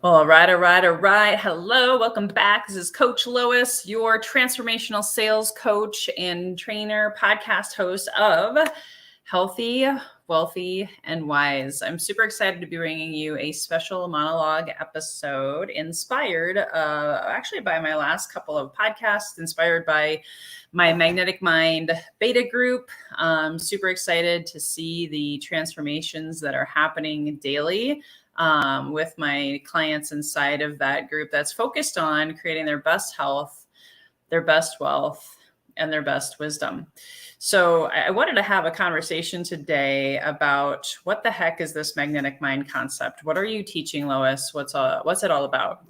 All right, all right, all right. Hello, welcome back. This is Coach Lois, your transformational sales coach and trainer, podcast host of Healthy, Wealthy, and Wise. I'm super excited to be bringing you a special monologue episode inspired actually by my last couple of podcasts, inspired by my Magnetic Mind beta group. I'm super excited to see the transformations that are happening daily with my clients inside of that group that's focused on creating their best health, their best wealth, and their best wisdom. So I wanted to have a conversation today about what the heck is this magnetic mind concept? What are you teaching, Lois? What's it all about?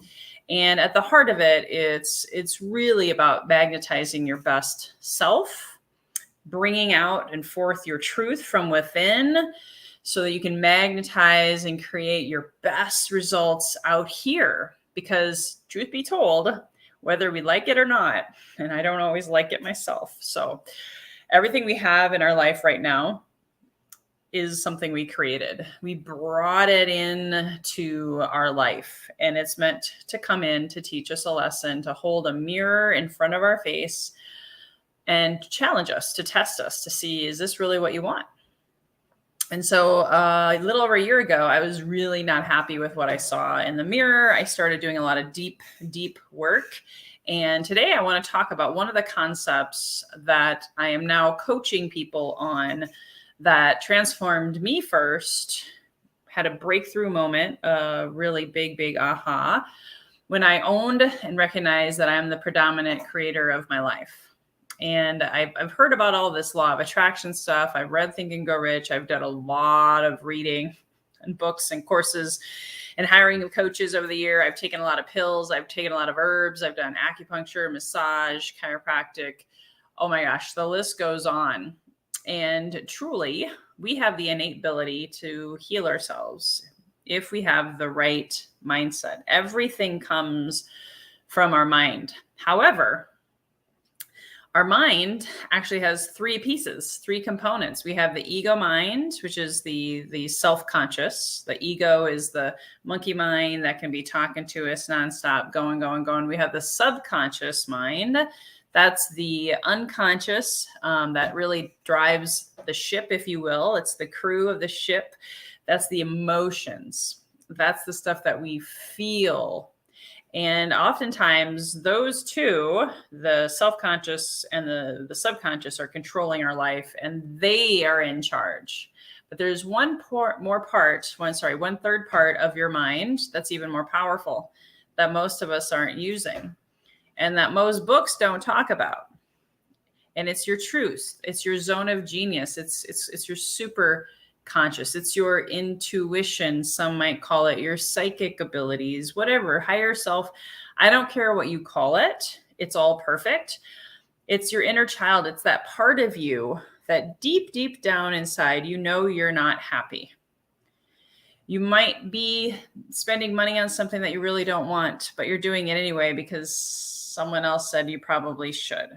And at the heart of it, it's really about magnetizing your best self, bringing out and forth your truth from within, so that you can magnetize and create your best results out here. Because truth be told, whether we like it or not, and I don't always like it myself. So everything we have in our life right now is something we created. We brought it into our life, and it's meant to come in to teach us a lesson, to hold a mirror in front of our face and challenge us, to test us, to see, is this really what you want? And so a little over a year ago, I was really not happy with what I saw in the mirror. I started doing a lot of deep work. And today I want to talk about one of the concepts that I am now coaching people on that transformed me first, had a breakthrough moment, a really big aha, when I owned and recognized that I'm the predominant creator of my life. And I've heard about all this law of attraction stuff. I've read Think and Grow Rich. I've done a lot of reading and books and courses and hiring of coaches over the year. I've taken a lot of pills. I've taken a lot of herbs. I've done acupuncture, massage, chiropractic. Oh my gosh, the list goes on. And truly, we have the innate ability to heal ourselves if we have the right mindset. Everything comes from our mind. However, our mind actually has three pieces, three components. We have the ego mind, which is the self-conscious. The ego is the monkey mind that can be talking to us nonstop, going. We have the subconscious mind. That's the unconscious that really drives the ship, if you will. It's the crew of the ship. That's the emotions. That's the stuff that we feel. And oftentimes those two, the self-conscious and the subconscious, are controlling our life, and they are in charge. But there's one third part of your mind that's even more powerful, that most of us aren't using, and that most books don't talk about. And it's your truth. It's your zone of genius. It's your super conscious. It's your intuition. Some might call it your psychic abilities, whatever, higher self. I don't care what you call it. It's all perfect. It's your inner child. It's that part of you that deep down inside, you know, you're not happy. You might be spending money on something that you really don't want, but you're doing it anyway because someone else said you probably should.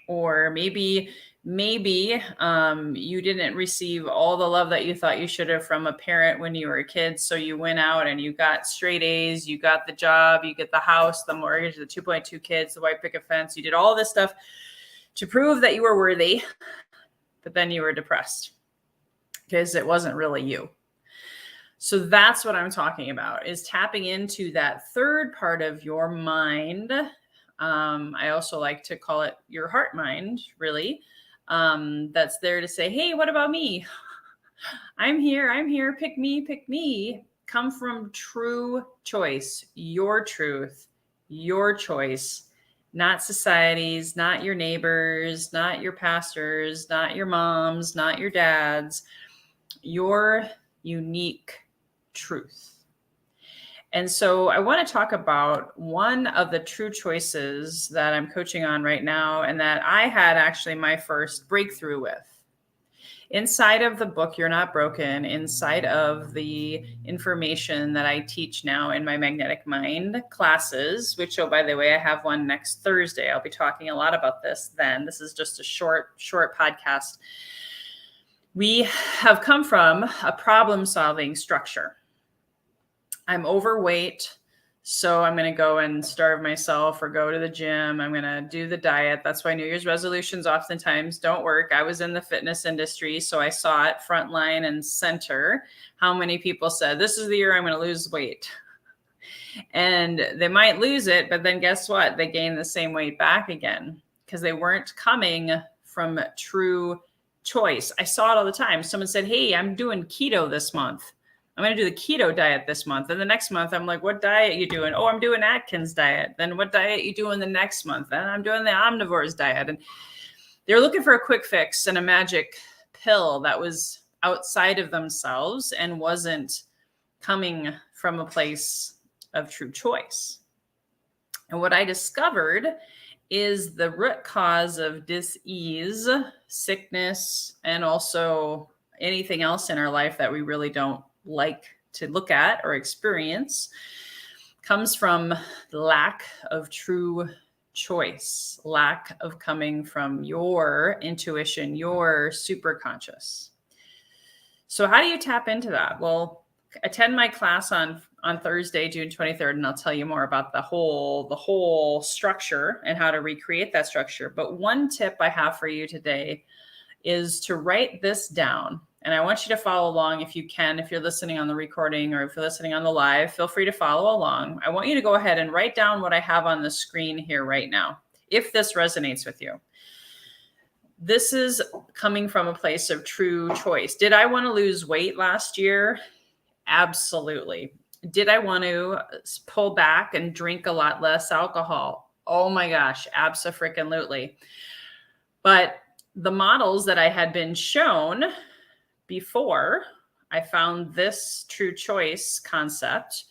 Or maybe you didn't receive all the love that you thought you should have from a parent when you were a kid. So you went out and you got straight A's, you got the job, you get the house, the mortgage, the 2.2 kids, the white picket fence. You did all this stuff to prove that you were worthy, but then you were depressed because it wasn't really you. So that's what I'm talking about, is tapping into that third part of your mind. I also like to call it your heart mind, really. That's there to say, hey, what about me? I'm here. Pick me. Come from true choice, your truth, your choice, not society's, not your neighbors, not your pastors, not your moms, not your dads, your unique truth. And so I want to talk about one of the true choices that I'm coaching on right now, and that I had actually my first breakthrough with. Inside of the book, You're Not Broken, inside of the information that I teach now in my Magnetic Mind classes, which, oh, by the way, I have one next Thursday. I'll be talking a lot about this then. This is just a short podcast. We have come from a problem-solving structure. I'm overweight. So I'm going to go and starve myself or go to the gym. I'm going to do the diet. That's why New Year's resolutions oftentimes don't work. I was in the fitness industry, so I saw it front line and center. How many people said, this is the year I'm going to lose weight? And they might lose it, but then guess what? They gain the same weight back again because they weren't coming from true choice. I saw it all the time. Someone said, hey, I'm doing keto this month. I'm going to do the keto diet this month. And the next month, I'm like, what diet you doing? Oh, I'm doing Atkins diet. Then what diet you doing the next month? Then I'm doing the omnivores diet. And they're looking for a quick fix and a magic pill that was outside of themselves and wasn't coming from a place of true choice. And what I discovered is the root cause of dis-ease, sickness, and also anything else in our life that we really don't like to look at or experience comes from lack of true choice, lack of coming from your intuition, your superconscious. So how do you tap into that? Well, attend my class on Thursday, June 23rd, and I'll tell you more about the whole structure and how to recreate that structure. But one tip I have for you today is to write this down. And I want you to follow along if you can. If you're listening on the recording or if you're listening on the live, feel free to follow along. I want you to go ahead and write down what I have on the screen here right now, if this resonates with you. This is coming from a place of true choice. Did I want to lose weight last year? Absolutely. Did I want to pull back and drink a lot less alcohol? Oh my gosh, abso-freaking-lutely. But the models that I had been shown before I found this true choice concept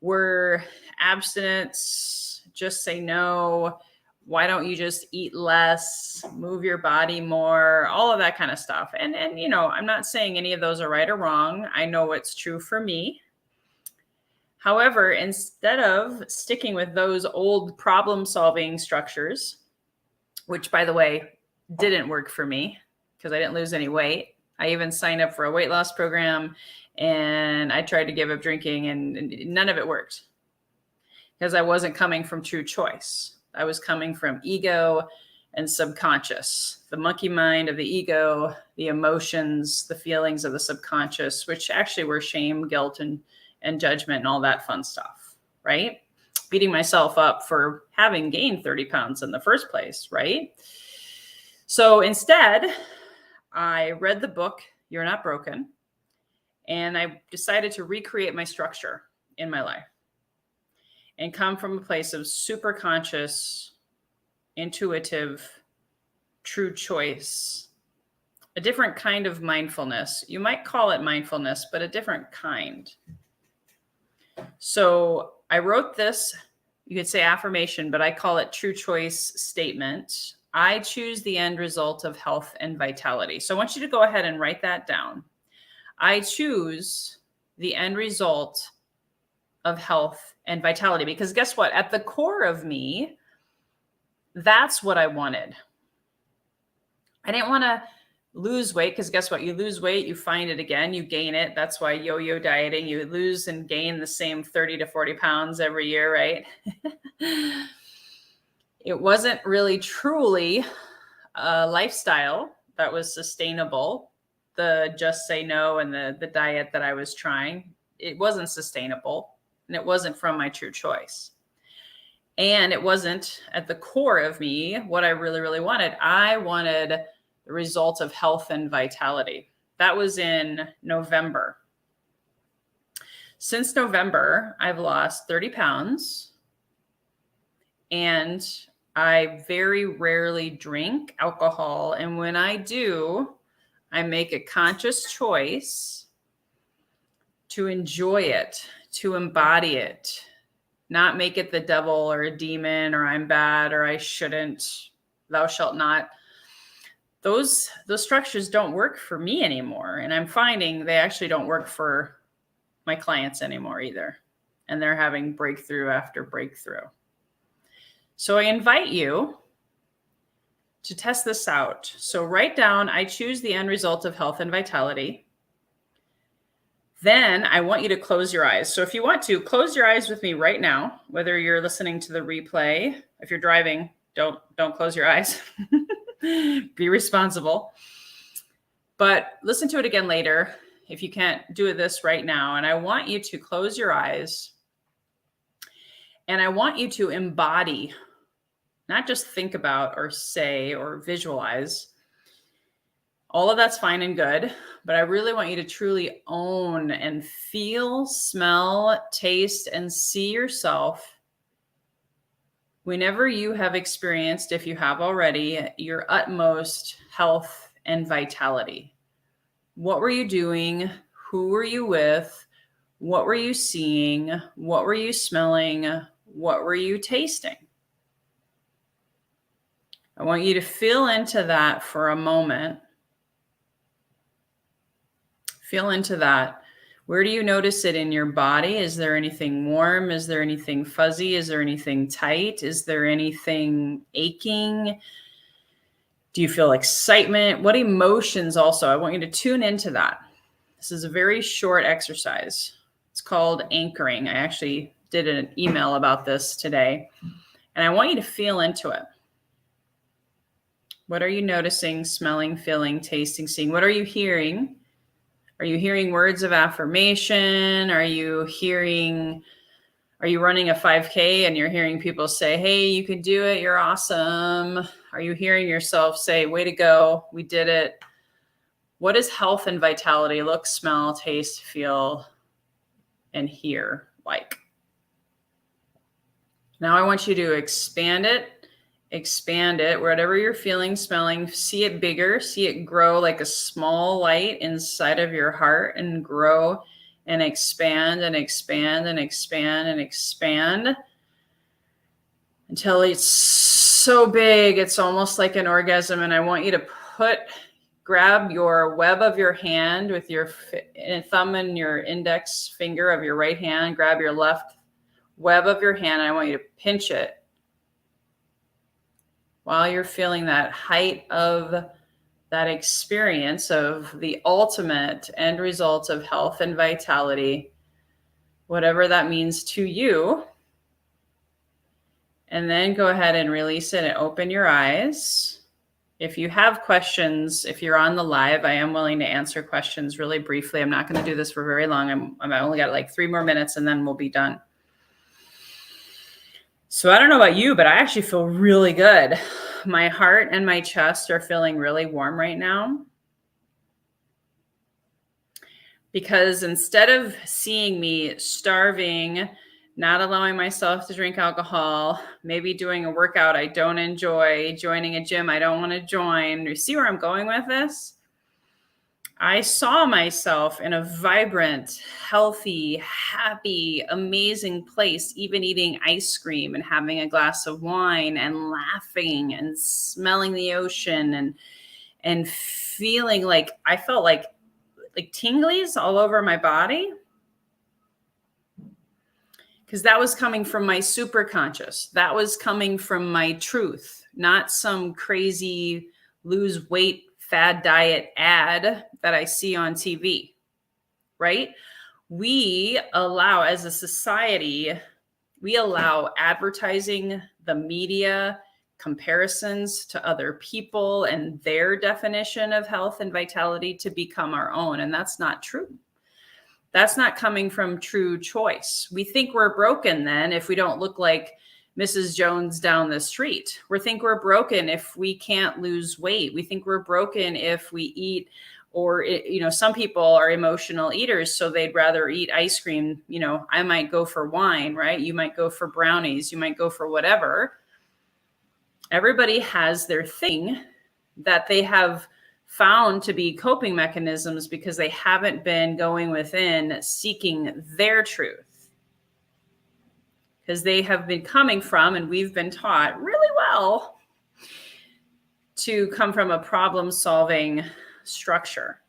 were abstinence, just say no, why don't you just eat less, move your body more, all of that kind of stuff. And you know, I'm not saying any of those are right or wrong. I know what's true for me. However, instead of sticking with those old problem-solving structures, which by the way, didn't work for me because I didn't lose any weight. I even signed up for a weight loss program and I tried to give up drinking and none of it worked because I wasn't coming from true choice. I was coming from ego and subconscious, the monkey mind of the ego, the emotions, the feelings of the subconscious, which actually were shame, guilt, and judgment and all that fun stuff, right? Beating myself up for having gained 30 pounds in the first place, right? So instead, I read the book, You're Not Broken, and I decided to recreate my structure in my life and come from a place of super conscious, intuitive, true choice, a different kind of mindfulness. You might call it mindfulness, but a different kind. So I wrote this, you could say affirmation, but I call it true choice statement. I choose the end result of health and vitality. So I want you to go ahead and write that down. I choose the end result of health and vitality, because guess what? At the core of me, that's what I wanted. I didn't want to lose weight because guess what? You lose weight, you find it again, you gain it. That's why yo-yo dieting, you lose and gain the same 30 to 40 pounds every year, right? It wasn't really truly a lifestyle that was sustainable. The just say no and the diet that I was trying, it wasn't sustainable and it wasn't from my true choice. And it wasn't at the core of me what I really, really wanted. I wanted the result of health and vitality. That was in November. Since November, I've lost 30 pounds and I very rarely drink alcohol. And when I do, I make a conscious choice to enjoy it, to embody it, not make it the devil or a demon or I'm bad or I shouldn't, thou shalt not. Those structures don't work for me anymore. And I'm finding they actually don't work for my clients anymore either. And they're having breakthrough after breakthrough. So I invite you to test this out. So write down, I choose the end result of health and vitality. Then I want you to close your eyes. So if you want to, close your eyes with me right now, whether you're listening to the replay. If you're driving, don't close your eyes. Be responsible. But listen to it again later if you can't do this right now. And I want you to close your eyes. And I want you to embody, not just think about or say or visualize. All of that's fine and good, but I really want you to truly own and feel, smell, taste, and see yourself whenever you have experienced, if you have already, your utmost health and vitality. What were you doing? Who were you with? What were you seeing? What were you smelling? What were you tasting? I want you to feel into that for a moment. Feel into that. Where do you notice it in your body? Is there anything warm? Is there anything fuzzy? Is there anything tight? Is there anything aching? Do you feel excitement? What emotions also? I want you to tune into that. This is a very short exercise. It's called anchoring. I actually did an email about this today, and I want you to feel into it. What are you noticing, smelling, feeling, tasting, seeing? What are you hearing? Are you hearing words of affirmation? Are you running a 5K and you're hearing people say, hey, you can do it. You're awesome. Are you hearing yourself say, way to go. We did it. What does health and vitality look, smell, taste, feel, and hear like? Now I want you to expand it, whatever you're feeling, smelling, see it bigger, see it grow like a small light inside of your heart and grow and expand and expand and expand and expand until it's so big, it's almost like an orgasm. And I want you to grab your web of your hand with your thumb and your index finger of your right hand, grab your left web of your hand. And I want you to pinch it while you're feeling that height of that experience of the ultimate end result of health and vitality, whatever that means to you. And then go ahead and release it and open your eyes. If you have questions, if you're on the live, I am willing to answer questions really briefly. I'm not going to do this for very long. I only got like 3 more minutes and then we'll be done. So I don't know about you, but I actually feel really good. My heart and my chest are feeling really warm right now. Because instead of seeing me starving, not allowing myself to drink alcohol, maybe doing a workout I don't enjoy, joining a gym I don't want to join. You see where I'm going with this? I saw myself in a vibrant, healthy, happy, amazing place, even eating ice cream and having a glass of wine and laughing and smelling the ocean and feeling like I felt like tinglies all over my body. Because that was coming from my superconscious. That was coming from my truth, not some crazy lose weight fad diet ad that I see on TV, right? We allow, as a society, we allow advertising, the media, comparisons to other people and their definition of health and vitality to become our own. And that's not true. That's not coming from true choice. We think we're broken then if we don't look like Mrs. Jones down the street. We think we're broken if we can't lose weight. We think we're broken if we eat, or, some people are emotional eaters, so they'd rather eat ice cream. I might go for wine, right? You might go for brownies. You might go for whatever. Everybody has their thing that they have found to be coping mechanisms because they haven't been going within seeking their truth. Because they have been coming from, and we've been taught really well to come from a problem-solving structure,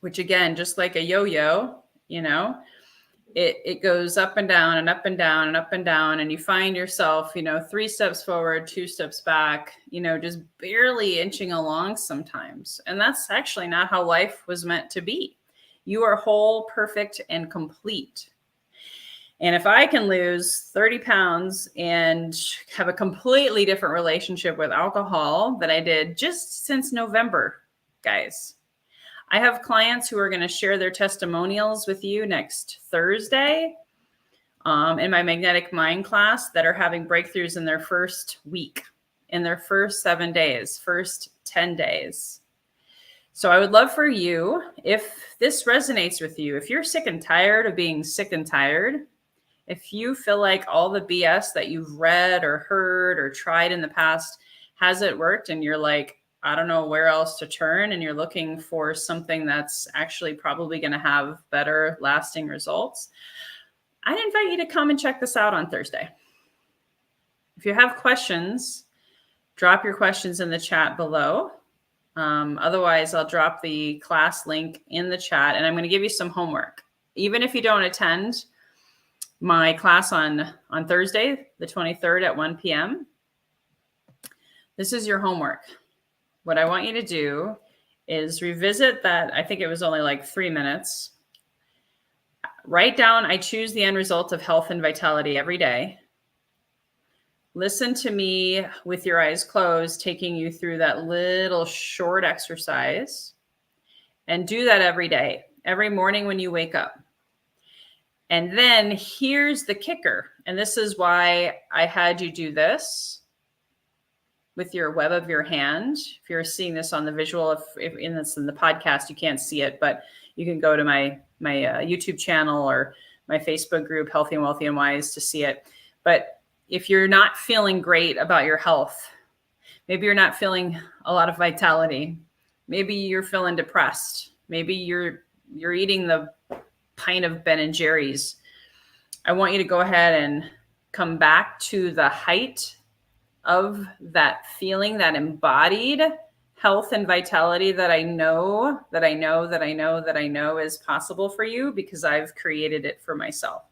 which again, just like a yo-yo, it goes up and down and up and down and up and down. And you find yourself, 3 steps forward, 2 steps back, just barely inching along sometimes. And that's actually not how life was meant to be. You are whole, perfect, and complete. And if I can lose 30 pounds and have a completely different relationship with alcohol than I did just since November, guys, I have clients who are going to share their testimonials with you next Thursday in my magnetic mind class that are having breakthroughs in their first week, in their first 7 days, first 10 days. So I would love for you, if this resonates with you, if you're sick and tired of being sick and tired, if you feel like all the BS that you've read or heard or tried in the past hasn't worked and you're like, I don't know where else to turn, and you're looking for something that's actually probably going to have better lasting results, I invite you to come and check this out on Thursday. If you have questions, drop your questions in the chat below. Otherwise, I'll drop the class link in the chat, and I'm going to give you some homework. Even if you don't attend my class on Thursday, the 23rd at 1 p.m., this is your homework. What I want you to do is revisit that. I think it was only like 3 minutes. Write down, I choose the end result of health and vitality every day. Listen to me with your eyes closed, taking you through that little short exercise, and do that every day, every morning when you wake up. And then here's the kicker. And this is why I had you do with your web of your hand. If you're seeing this on the visual, if in the podcast, you can't see it, but you can go to my YouTube channel or my Facebook group, Healthy and Wealthy and Wise, to see it. But if you're not feeling great about your health, maybe you're not feeling a lot of vitality, maybe you're feeling depressed, maybe you're eating the pint of Ben and Jerry's, I want you to go ahead and come back to the height of that feeling, that embodied health and vitality that I know is possible for you, because I've created it for myself.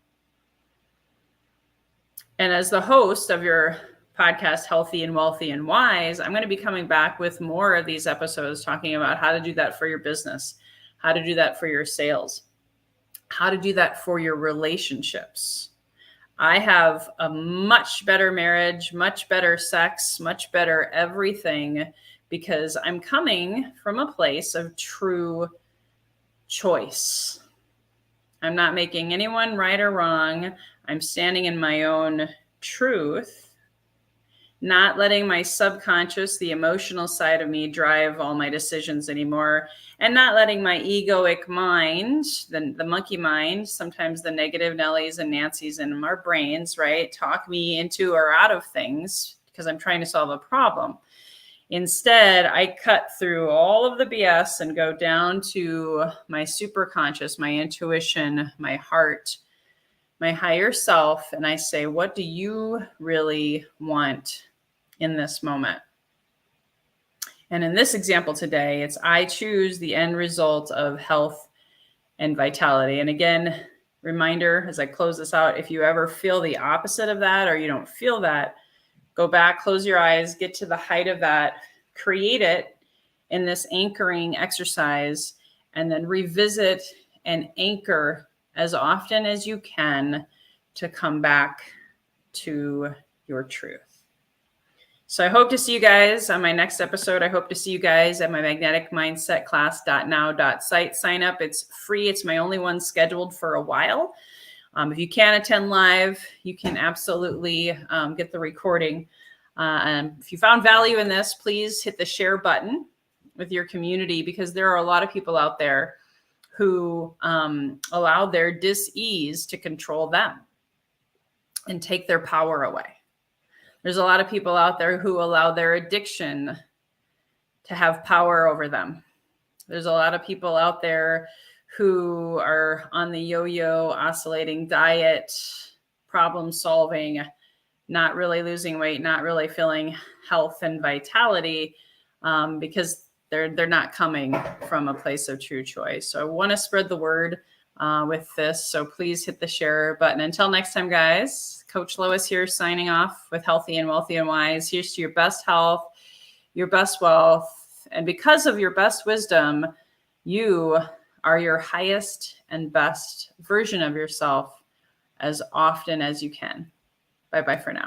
And as the host of your podcast, Healthy and Wealthy and Wise, I'm going to be coming back with more of these episodes talking about how to do that for your business, how to do that for your sales, how to do that for your relationships. I have a much better marriage, much better sex, much better everything, because I'm coming from a place of true choice. I'm not making anyone right or wrong. I'm standing in my own truth, not letting my subconscious, the emotional side of me, drive all my decisions anymore, and not letting my egoic mind, the monkey mind, sometimes the negative Nellies and Nancys in our brains, right, talk me into or out of things because I'm trying to solve a problem. Instead, I cut through all of the BS and go down to my superconscious, my intuition, my heart, my higher self, and I say, what do you really want in this moment? And in this example today, it's I choose the end result of health and vitality. And again, reminder as I close this out, if you ever feel the opposite of that or you don't feel that, go back, close your eyes, get to the height of that, create it in this anchoring exercise, and then revisit and anchor as often as you can to come back to your truth. So I hope to see you guys on my next episode. I hope to see you guys at my magnetic mindset class.now.site. Sign up. It's free. It's my only one scheduled for a while. If you can't attend live, you can absolutely get the recording. And if you found value in this, please hit the share button with your community, because there are a lot of people out there who allow their dis-ease to control them and take their power away. There's a lot of people out there who allow their addiction to have power over them. There's a lot of people out there who are on the yo-yo oscillating diet, problem solving, not really losing weight, not really feeling health and vitality, because they're not coming from a place of true choice. So I want to spread the word with this. So please hit the share button. Until next time, guys, Coach Lois here signing off with Healthy and Wealthy and Wise. Here's to your best health, your best wealth. And because of your best wisdom, you are your highest and best version of yourself as often as you can. Bye-bye for now.